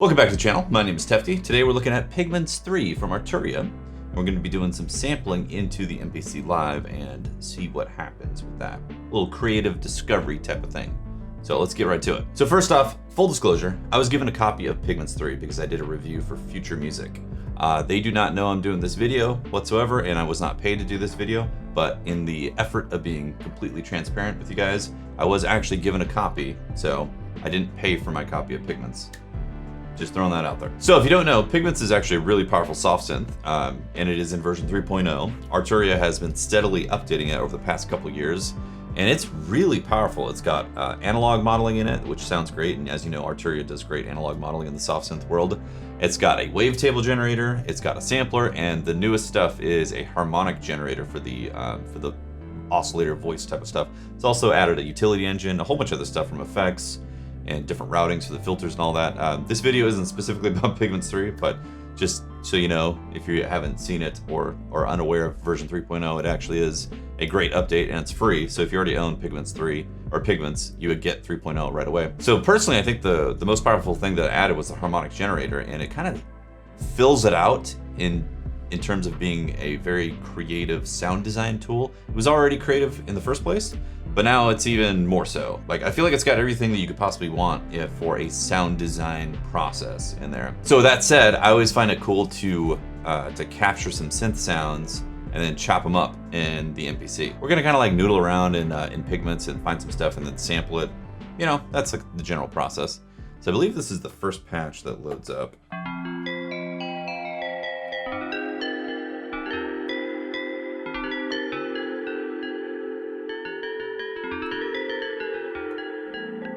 Welcome back to the channel. My name is Tefty. Today we're looking at Pigments 3 from Arturia, and we're going to be doing some sampling into the MPC Live and see what happens with that. A little creative discovery type of thing. So let's get right to it. So first off, full disclosure, I was given a copy of Pigments 3 because I did a review for Future Music. They do not know I'm doing this video whatsoever, and I was not paid to do this video, but in the effort of being completely transparent with you guys, I was actually given a copy, so I didn't pay for my copy of Pigments. Just throwing that out there. So if you don't know, Pigments is actually a really powerful soft synth, and it is in version 3.0. Arturia has been steadily updating it over the past couple years, and it's really powerful. It's got analog modeling in it, which sounds great, and as you know, Arturia does great analog modeling in the soft synth world. It's got a wavetable generator, it's got a sampler, and the newest stuff is a harmonic generator for the oscillator voice type of stuff. It's also added a utility engine, a whole bunch of other stuff from effects, and different routings for the filters and all that. This video isn't specifically about Pigments 3, but just so you know, if you haven't seen it or are unaware of version 3.0, it actually is a great update and it's free. So if you already own Pigments 3 or Pigments, you would get 3.0 right away. So personally, I think the most powerful thing that I added was the harmonic generator, and it kind of fills it out in terms of being a very creative sound design tool. It was already creative in the first place, but now it's even more so. Like, I feel like it's got everything that you could possibly want for a sound design process in there. So with that said, I always find it cool to capture some synth sounds and then chop them up in the MPC. We're gonna kind of like noodle around in Pigments and find some stuff and then sample it. You know, that's like the general process. So I believe this is the first patch that loads up.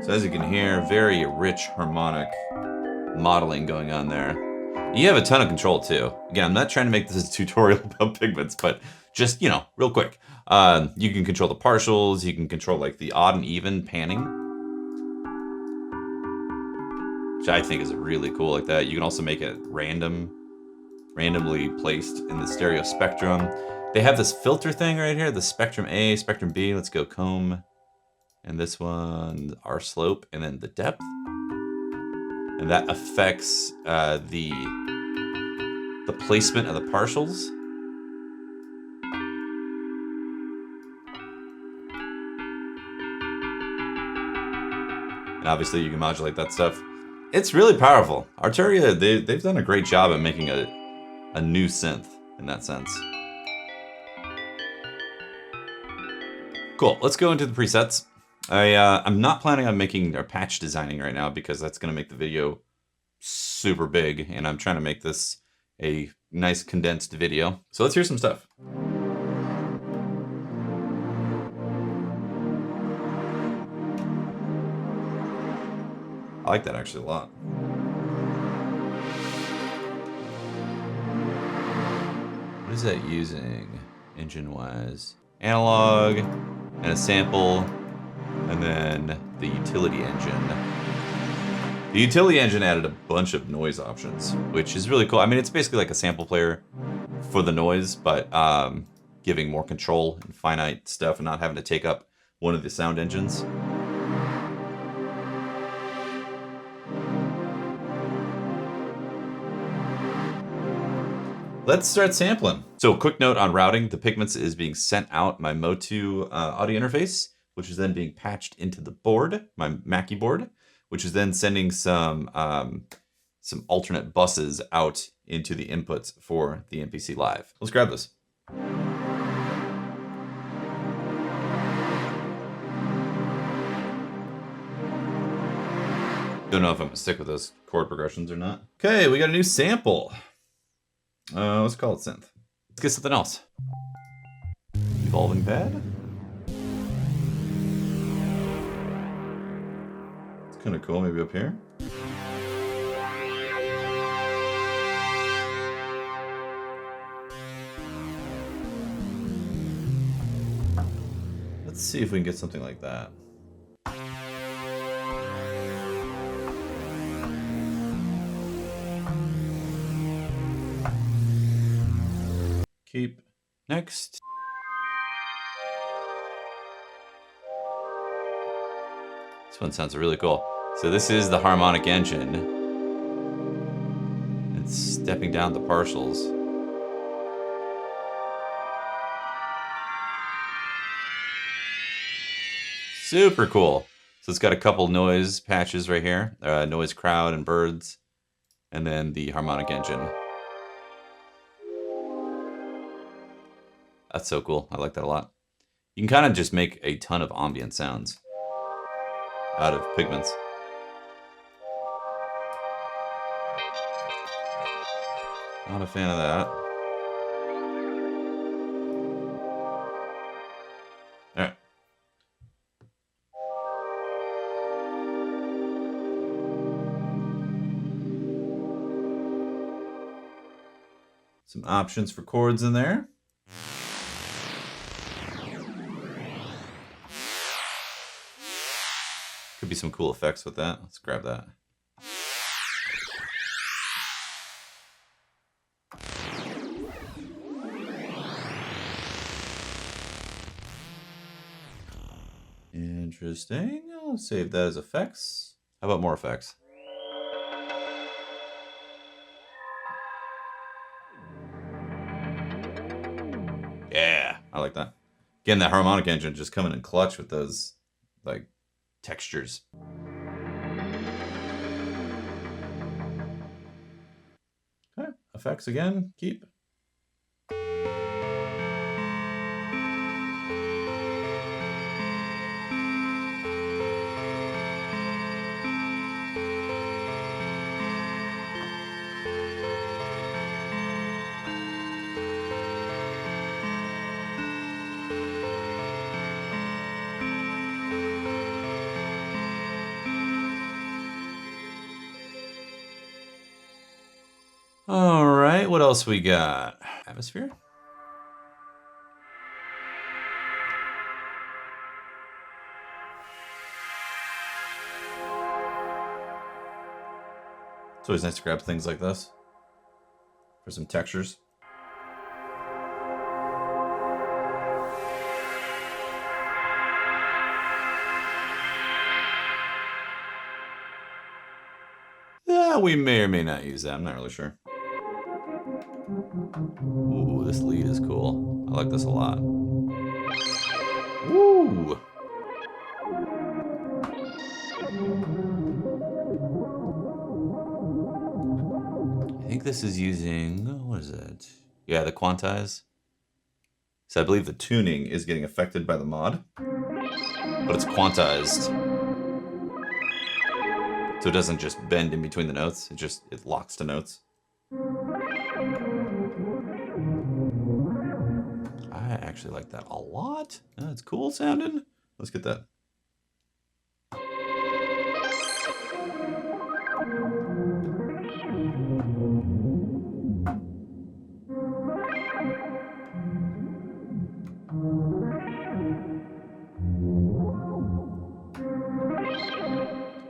So as you can hear, very rich harmonic modeling going on there. You have a ton of control too. Again, I'm not trying to make this a tutorial about Pigments, but just, you know, real quick. You can control the partials, you can control like the odd and even panning, which I think is really cool like that. You can also make it randomly placed in the stereo spectrum. They have this filter thing right here, the spectrum A, spectrum B. Let's go comb. And this one, our slope, and then the depth. And that affects the placement of the partials. And obviously you can modulate that stuff. It's really powerful. Arturia, they've done a great job at making a new synth in that sense. Cool, let's go into the presets. I'm not planning on making or patch designing right now because that's going to make the video super big, and I'm trying to make this a nice condensed video. So let's hear some stuff. I like that actually a lot. What is that using engine-wise? Analog and a sample. And then the utility engine. The utility engine added a bunch of noise options, which is really cool. I mean, it's basically like a sample player for the noise, but giving more control and finite stuff and not having to take up one of the sound engines. Let's start sampling. So quick note on routing, the Pigments is being sent out my Motu audio interface, which is then being patched into the board, my Mackie board, which is then sending some alternate buses out into the inputs for the MPC Live. Let's grab this. Don't know if I'm gonna stick with those chord progressions or not. Okay, we got a new sample. Let's call it synth. Let's get something else. Evolving pad. Kind of cool, maybe up here. Let's see if we can get something like that. Keep. Next. This one sounds really cool. So this is the harmonic engine. And stepping down the partials. Super cool. So it's got a couple noise patches right here. Noise crowd and birds. And then the harmonic engine. That's so cool. I like that a lot. You can kind of just make a ton of ambient sounds out of Pigments. Not a fan of that. All right. Some options for chords in there. Could be some cool effects with that. Let's grab that. Interesting. I'll save that as effects. How about more effects? Yeah, I like that. Again, that harmonic engine just coming in clutch with those, like, textures. Okay, effects again. Keep. All right, what else we got? Atmosphere? It's always nice to grab things like this for some textures. Yeah, we may or may not use that. I'm not really sure. Ooh, this lead is cool. I like this a lot. Ooh. I think this is using, what is it? Yeah, the quantize. So I believe the tuning is getting affected by the mod, but it's quantized. So it doesn't just bend in between the notes, it locks to notes. I actually like that a lot. It's cool sounding. Let's get that.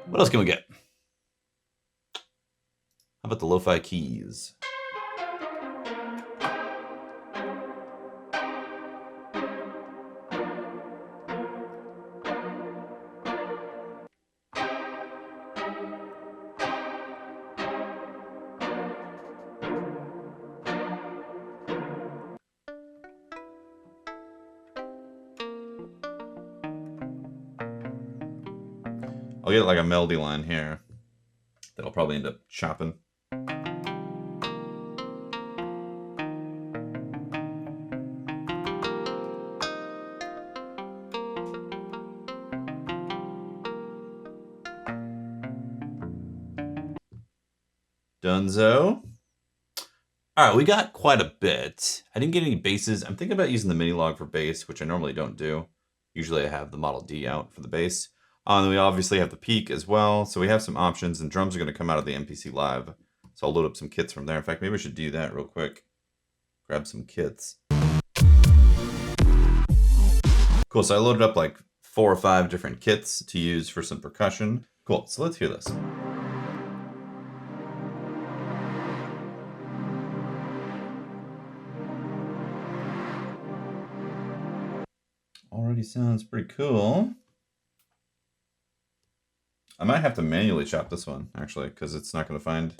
What else can we get? How about the lo-fi keys? I'll get like a melody line here that I'll probably end up chopping. Dunzo. All right, we got quite a bit. I didn't get any basses. I'm thinking about using the mini log for bass, which I normally don't do. Usually I have the Model D out for the bass. And we obviously have the peak as well. So we have some options, and drums are going to come out of the MPC Live. So I'll load up some kits from there. In fact, maybe I should do that real quick. Grab some kits. Cool, so I loaded up like 4 or 5 different kits to use for some percussion. Cool, so let's hear this. Already sounds pretty cool. I might have to manually chop this one, actually, because it's not going to find...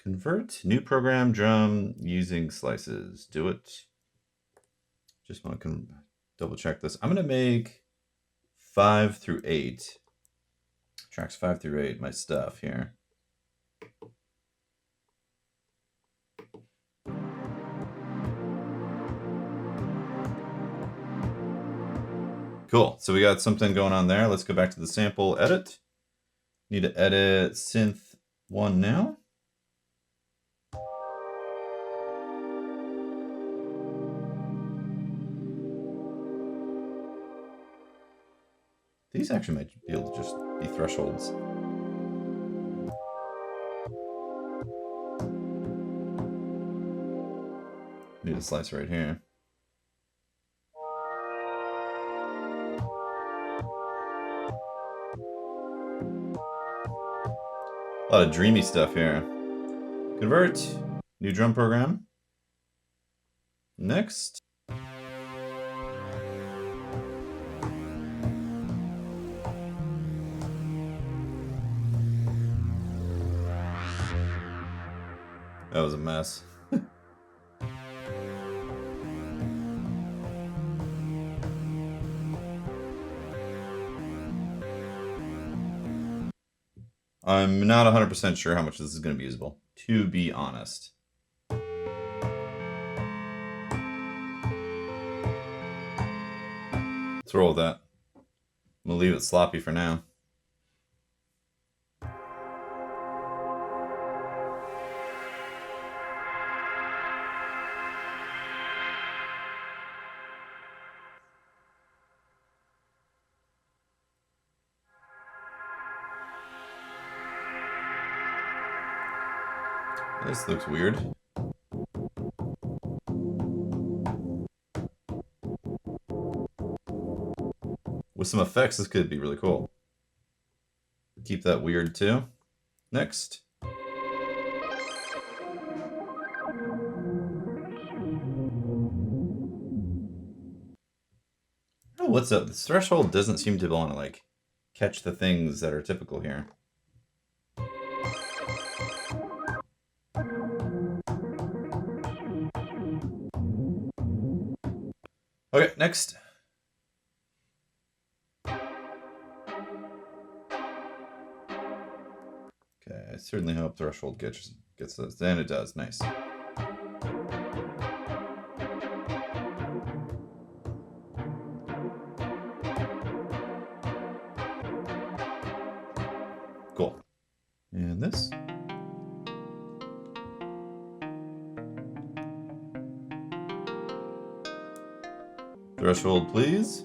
Convert new program drum using slices. Do it. Just want to double check this. I'm going to make 5 through 8. Tracks 5 through 8, my stuff here. Cool. So we got something going on there. Let's go back to the sample edit. Need to edit synth 1 now. These actually might be able to just be thresholds. Need a slice right here. A lot of dreamy stuff here. Convert, new drum program. Next. That was a mess. I'm not 100% sure how much this is going to be usable, to be honest. Let's roll with that. I'm going to leave it sloppy for now. This looks weird. With some effects, this could be really cool. Keep that weird too. Next. Oh, what's up? This threshold doesn't seem to want to like catch the things that are typical here. Okay, next. Okay, I certainly hope threshold gets this. And it does. Nice. Cool. And this. Threshold, please.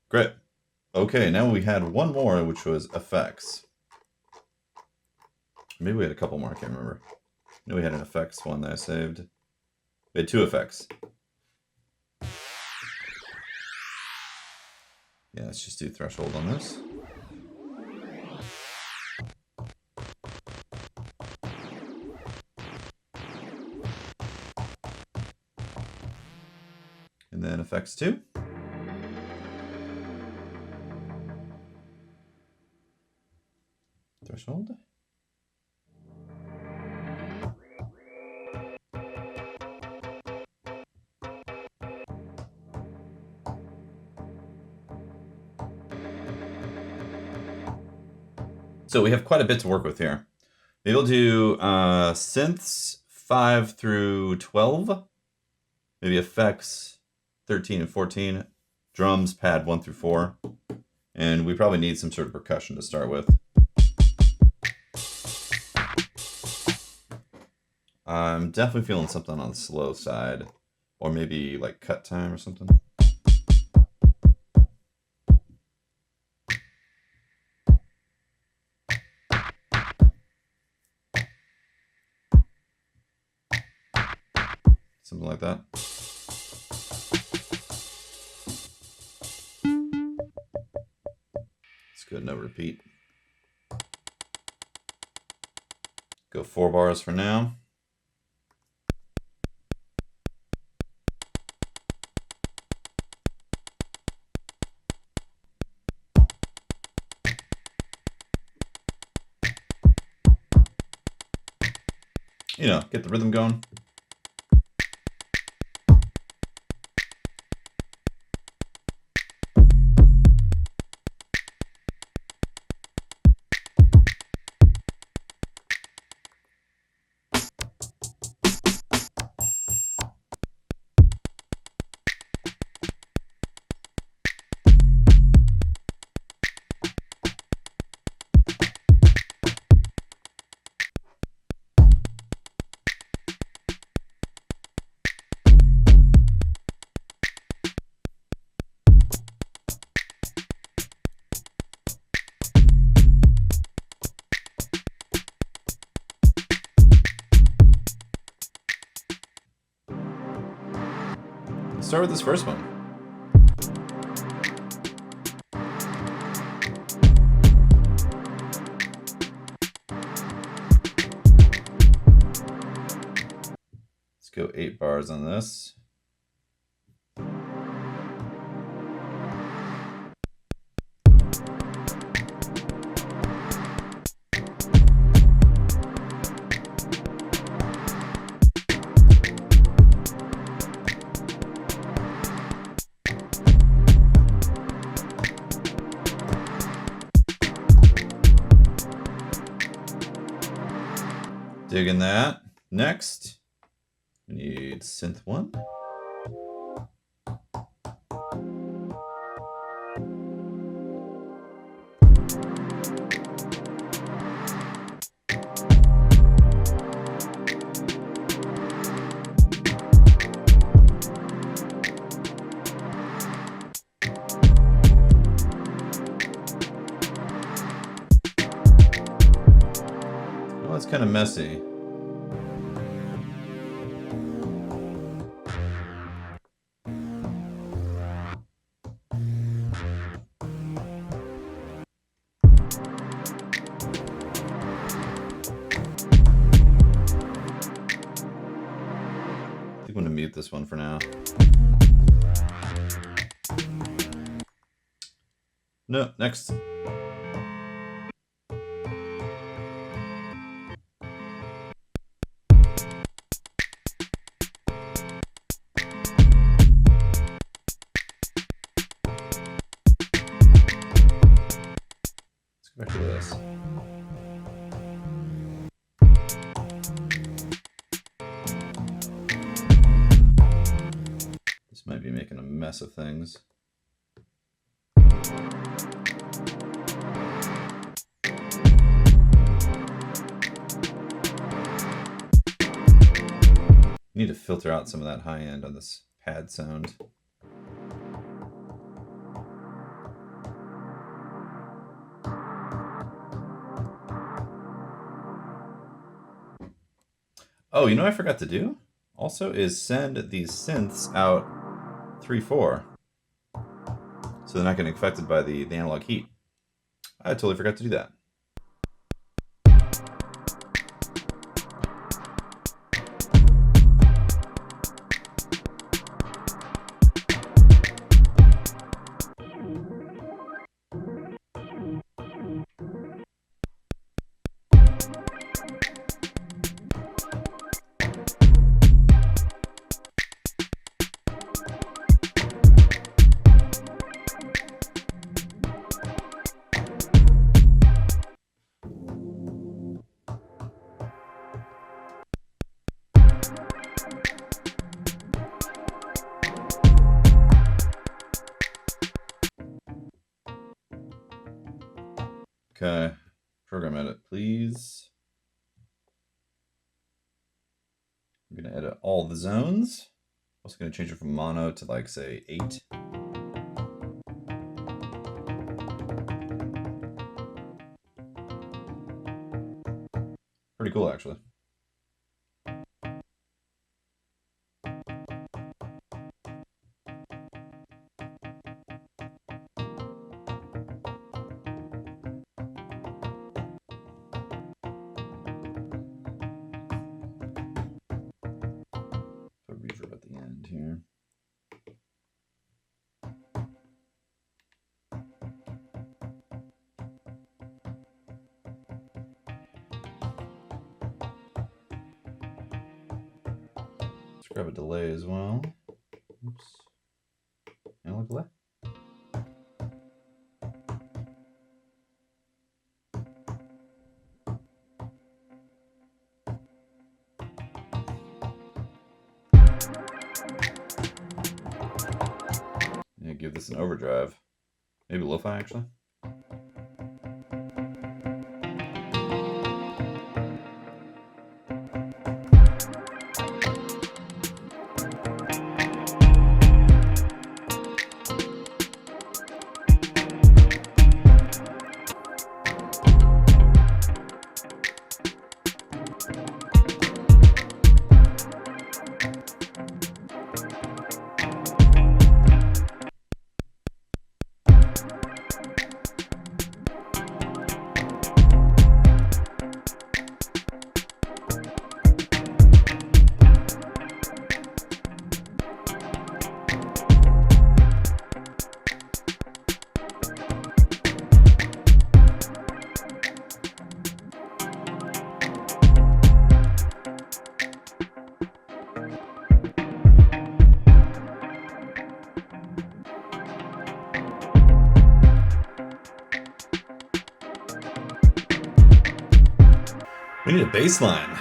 Great. Okay, now we had one more, which was effects. Maybe we had a couple more, I can't remember. I know we had an effects one that I saved. We had 2 effects. Yeah, let's just do threshold on this. And then effects 2. Threshold. So we have quite a bit to work with here. Maybe we'll do synths 5 through 12. Maybe effects 13 and 14. Drums, pad 1 through 4. And we probably need some sort of percussion to start with. I'm definitely feeling something on the slow side. Or maybe like cut time or something. Something like that. It's good, no repeat. Go 4 bars for now. You know, get the rhythm going. Let's start with this first one. Let's go 8 bars on this. Digging that. Next, we need synth 1. Oh, it's kind of messy. I'm going to mute this one for now. No, next. Let's go back to this. This might be making a mess of things. Need to filter out some of that high end on this pad sound. Oh, you know what I forgot to do? Also is send these synths out 3/4. So they're not getting affected by the analog heat. I totally forgot to do that. Okay, program edit, please. I'm gonna edit all the zones. I'm also gonna change it from mono to like say 8. Pretty cool actually. Put a reverb at the end here. Let's grab a delay as well. Oops. Analog delay. Yeah, give this an overdrive. Maybe lo-fi actually. We need a bass line.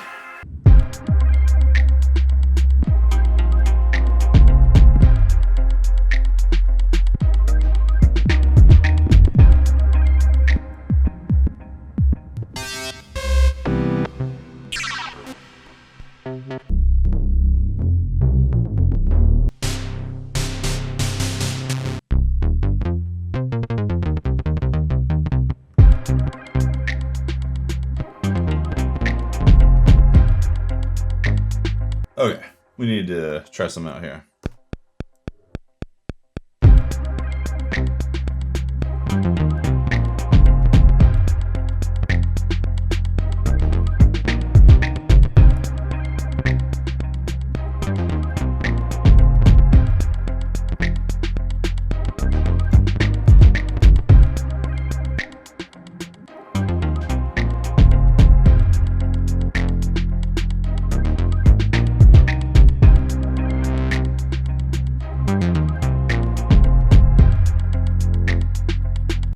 Okay, we need to try some out here.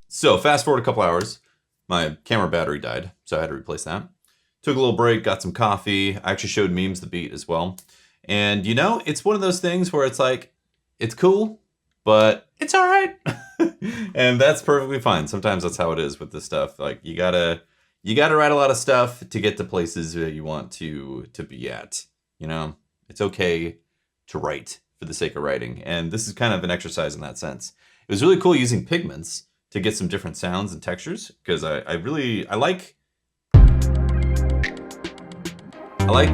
So fast forward a couple hours, my camera battery died, so I had to replace that. Took a little break, got some coffee. I actually showed Memes the beat as well. And you know, it's one of those things where it's like, it's cool, but it's all right. And that's perfectly fine. Sometimes that's how it is with this stuff. Like you gotta write a lot of stuff to get to places that you want to be at. You know, it's okay to write for the sake of writing. And this is kind of an exercise in that sense. It was really cool using Pigments to get some different sounds and textures, because I like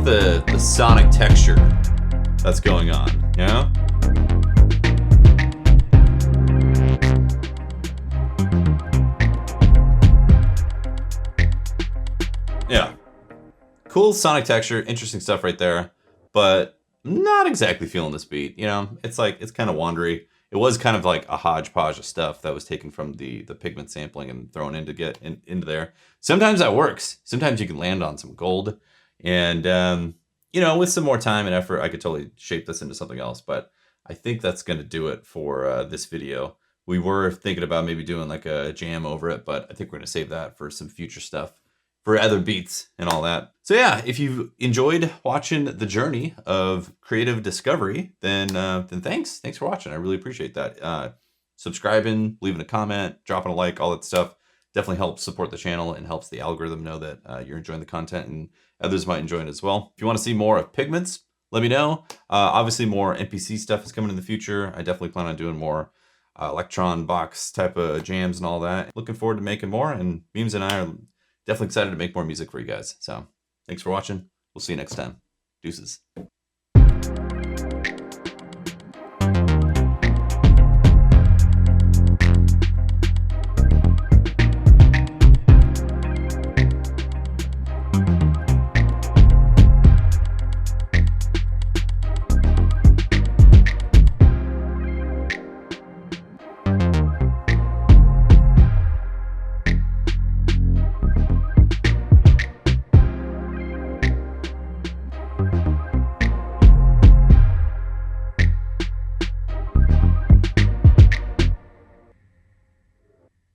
the sonic texture that's going on, you know? Yeah. Cool sonic texture, interesting stuff right there, but not exactly feeling this beat, you know? It's like, it's kind of wandery. It was kind of like a hodgepodge of stuff that was taken from the Pigment sampling and thrown in to get into there. Sometimes that works. Sometimes you can land on some gold. And, you know, with some more time and effort, I could totally shape this into something else. But I think that's going to do it for this video. We were thinking about maybe doing like a jam over it, but I think we're going to save that for some future stuff, for other beats and all that. So yeah, if you enjoyed watching the journey of creative discovery, then thanks for watching. I really appreciate that. Subscribing, leaving a comment, dropping a like, all that stuff definitely helps support the channel and helps the algorithm know that you're enjoying the content and others might enjoy it as well. If you want to see more of Pigments, let me know. Obviously more MPC stuff is coming in the future. I definitely plan on doing more electron box type of jams and all that. Looking forward to making more, and Memes and I are definitely excited to make more music for you guys. So thanks for watching. We'll see you next time. Deuces.